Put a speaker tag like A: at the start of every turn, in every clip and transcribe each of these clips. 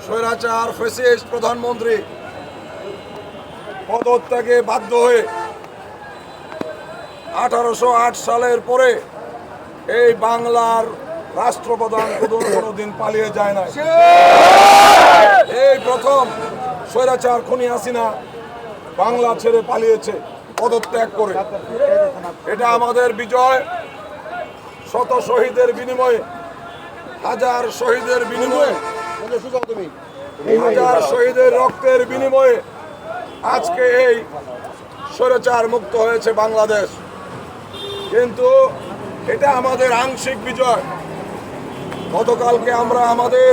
A: স্বৈরাচার ফ্যাসিস্ট প্রধানমন্ত্রী পদত্যাগে বাধ্য হয়ে 1808 সালের পরে এই বাংলার রাষ্ট্রপ্রধান কোনোদিন পালিয়ে যায় না। এই প্রথম স্বৈরাচার খুনি হাসিনা বাংলা ছেড়ে পালিয়েছে পদত্যাগ করে। এটা আমাদের বিজয়। শত শহীদের বিনিময়ে, হাজার শহীদের বিনিময়ে, হাজার শহীদের রক্তের বিনিময়ে আজকে এই স্বৈরাচার মুক্ত হয়েছে বাংলাদেশ। কিন্তু এটা আমাদের আংশিক বিজয়। গতকালকে আমরা আমাদের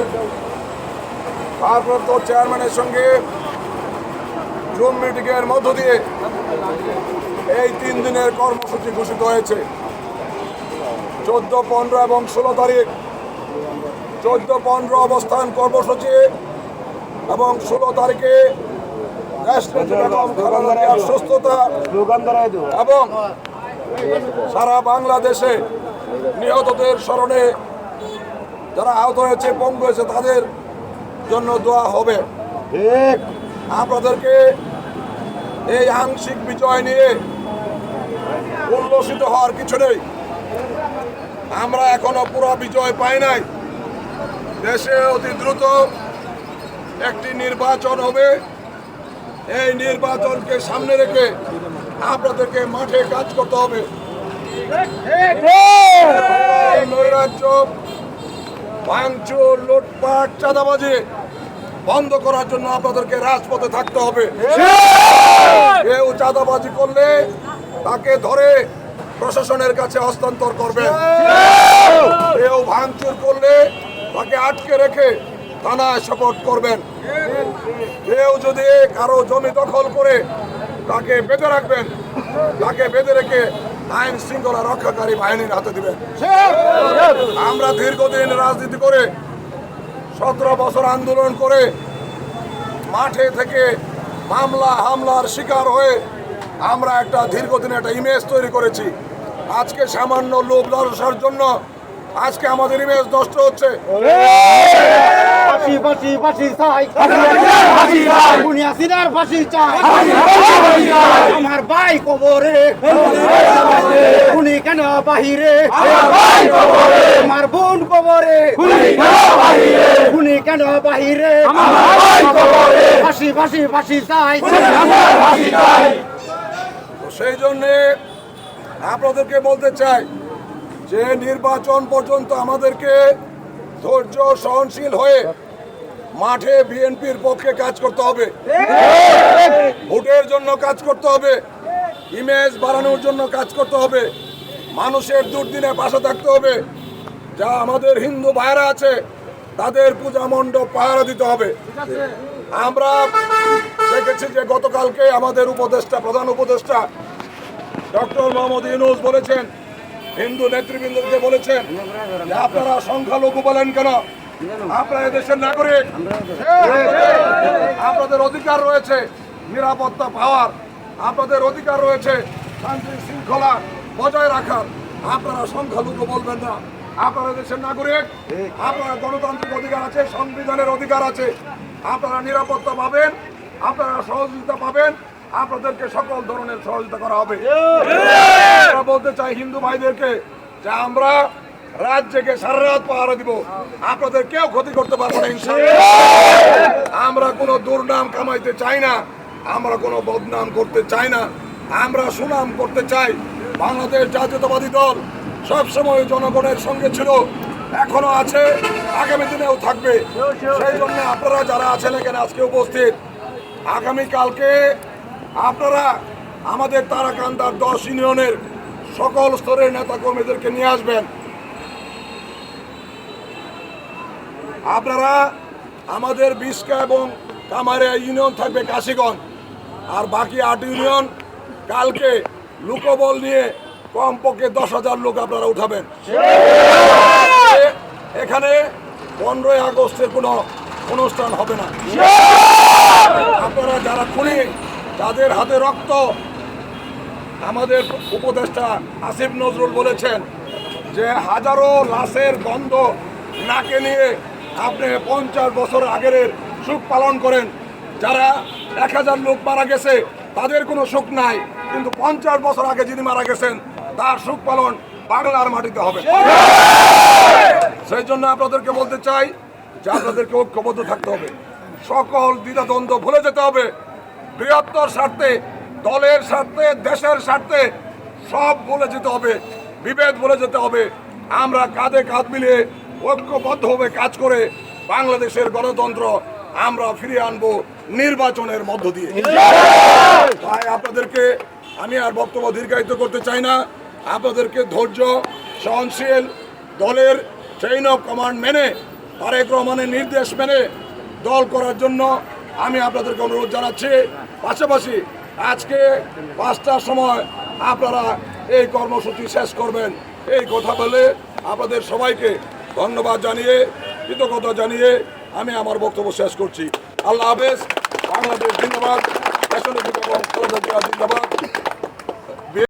A: ভারপ্রাপ্ত চেয়ারম্যানের সঙ্গে জুম মিটিংয়ের মধ্য দিয়ে এই 3 দিনের কর্মসূচি ঘোষিত হয়েছে। 14, 15 এবং 16 তারিখ 14-15 অবস্থান কর্মসূচি এবং 16 তারিখে সুস্থতা এবং সারা বাংলাদেশে নিহতদের স্মরণে যারা আহত হয়েছে, পঙ্গু হয়েছে, তাদের জন্য দোয়া হবে। আপনাদেরকে এই আংশিক বিজয় নিয়ে উল্লসিত হওয়ার কিছু নেই। আমরা এখনো পুরো বিজয় পাই নাই। দেশে অতি দ্রুত একটি নির্বাচন হবে। এই নির্বাচনকে সামনে রেখে আপনাদেরকে মাঠে কাজ করতে হবে। নৈরাজ্য, ভাঙচুর, লুটপাট, চাঁদাবাজি বন্ধ করার জন্য আপনাদেরকে রাজপথে থাকতে হবে। কেউ চাঁদাবাজি করলে তাকে ধরে প্রশাসনের কাছে হস্তান্তর করবেন। কেউ ভাঙচুর করলে তাকে আটকে রেখে থানায় সাপোর্ট করবেন। কেউ যদি কারো জমি দখল করে তাকে বেঁধে রাখবেন, তাকে বেঁধে রেখে আইন শৃঙ্খলা রক্ষাকারী বাহিনীর হাতে দিবেন। আমরা দীর্ঘদিন রাজনীতি করে 17 বছর আন্দোলন করে মাঠে থেকে মামলা হামলার শিকার হয়ে আমরা একটা দীর্ঘদিন একটা ইমেজ তৈরি করেছি। আজকে সামান্য লোভ লালসার জন্য আজকে আমাদের ইমেজ নষ্ট হচ্ছে।
B: আমার ভাই কবরে খুনি কেন বাহিরে, আমার বোন কবরে খুনি কেন বাহিরে, ফাঁসি ফাঁসি ফাঁসি চাই।
A: সেই জন্যে আপনাদেরকে বলতে চাই যে নির্বাচন পর্যন্ত আমাদেরকে ধৈর্য সহনশীল হয়ে মাঠে বিএনপির পক্ষে কাজ করতে হবে, ভোটের জন্য কাজ করতে হবে, ইমেজ বাড়ানোর জন্য কাজ করতে হবে, মানুষের দুর্দিনে পাশে থাকতে হবে। যা আমাদের হিন্দু ভাইরা আছে তাদের পূজা মণ্ডপ পাহারা দিতে হবে। আমরা দেখেছি যে গতকালকে আমাদের উপদেষ্টা, প্রধান উপদেষ্টা ডক্টর মোহাম্মদ ইউনূস বলেছেন, হিন্দু নেতৃবৃন্দকে বলেছেন যে আপনারা সংখ্যালঘু বলেন কেন? আপনারা এদেশের নাগরিক, আপনাদের অধিকার রয়েছে নিরাপত্তা পাওয়ার, আপনাদের অধিকার রয়েছে শান্তি শৃঙ্খলা বজায় রাখার। আপনারা সংখ্যালঘু বলবেন না। আপনারা দেশের নাগরিক, আপনারা গণতান্ত্রিক অধিকার আছে, সংবিধানের অধিকার আছে। আপনারা নিরাপত্তা পাবেন, আপনারা সহযোগিতা পাবেন, আপনাদেরকে সকল ধরনের সহযোগিতা করা হবে। আমরা বলতে চাই হিন্দু ভাইদেরকে যে আমরা রাত জেগে সারা রাত পাহারা দিব, আপনাদের কেউ ক্ষতি করতে পারবো না ইনশাআল্লাহ। আমরা কোনো দুর্নাম কামাইতে চাই না, আমরা কোনো বদনাম করতে চাই না, আমরা সুনাম করতে চাই। বাংলাদেশ জাতীয়তাবাদী দল সবসময় জনগণের সঙ্গে ছিল, এখনো আছে, আগামী দিনেও থাকবে। সেই জন্য আপনারা যারা আছেন এখানে আজকে উপস্থিত, আগামীকালকে আপনারা আমাদের তারাকান্দার 10 ইউনিয়নের সকল স্তরের নেতা কর্মীদেরকে নিয়ে আসবেন। আপনারা আমাদের বিস্কা এবং কামারিয়া ইউনিয়ন থাকবে কাশীগঞ্জ, আর বাকি 8 ইউনিয়ন কালকে লোকবল নিয়ে কমপক্ষে 10,000 লোক আপনারা উঠাবেন। এখানে 15ই আগস্টের কোনো অনুষ্ঠান হবে না। আপনারা যারা খুনি, তাদের হাতে রক্ত, আমাদের উপদেষ্টা আসিফ নজরুল বলেছেন যে হাজারো লাশের গন্ধ নাকে নিয়ে আপনি 50 বছর আগের সুখ পালন করেন। যারা 1000 লোক মারা গেছে তাদের কোনো সুখ নাই, কিন্তু 50 বছর আগে যিনি মারা গেছেন তার সুখ পালন বাংলার মাটিতে হবে। সেই জন্য আপনাদেরকে বলতে চাই যে আপনাদেরকে ঐক্যবদ্ধ থাকতে হবে, সকল দ্বিধাদ্বন্দ্ব ভুলে যেতে হবে, বৃহত্তর স্বার্থে, দলের স্বার্থে, দেশের স্বার্থে সব ভুলে যেতে হবে, বিভেদ ভুলে যেতে হবে। আমরা কাঁধে কাঁধ মিলিয়ে ঐক্যবদ্ধভাবে কাজ করে বাংলাদেশের গণতন্ত্র আমরা ফিরিয়ে আনবো নির্বাচনের মধ্য দিয়ে। তাই আপনাদেরকে আমি আর বক্তব্য দীর্ঘায়িত করতে চাই না। আপনাদেরকে ধৈর্য, সহনশীল, দলের চেইন অফ কমান্ড মেনে, তারেক রহমানের নির্দেশ মেনে দল করার জন্য আমি আপনাদেরকে অনুরোধ জানাচ্ছি। পাশাপাশি আজকে 5টার সময় আপনারা এই কর্মসূচি শেষ করবেন, এই কথা বলে আপনাদের সবাইকে ধন্যবাদ জানিয়ে, কৃতজ্ঞতা জানিয়ে আমি আমার বক্তব্য শেষ করছি। আল্লাহ হাফেজ। বাংলাদেশ জিন্দাবাদ, দেশনেত্রী বেগম খালেদা জিয়া জিন্দাবাদ।